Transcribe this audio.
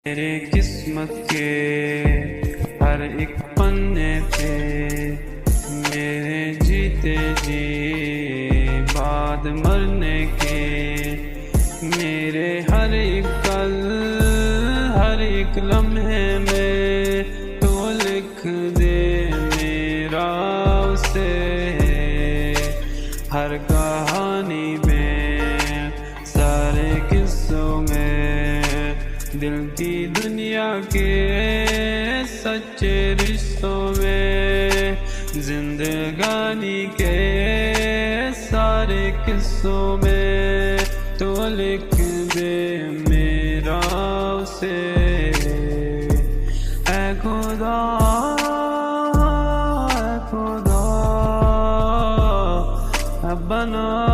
मेरे किस्मत के हर एक पन्ने पे मेरे जीते जी बाद मरने के मेरे हर एक पल हर एक लम्हे में तो लिख दे मेरा उसे हर कहानी में सारे किस्सों में दिल की दुनिया के सच्चे रिश्तों में जिंदगानी के सारे किस्सों में तो लिख दे मेरा उसे ऐ खुदा ऐ खुदा बना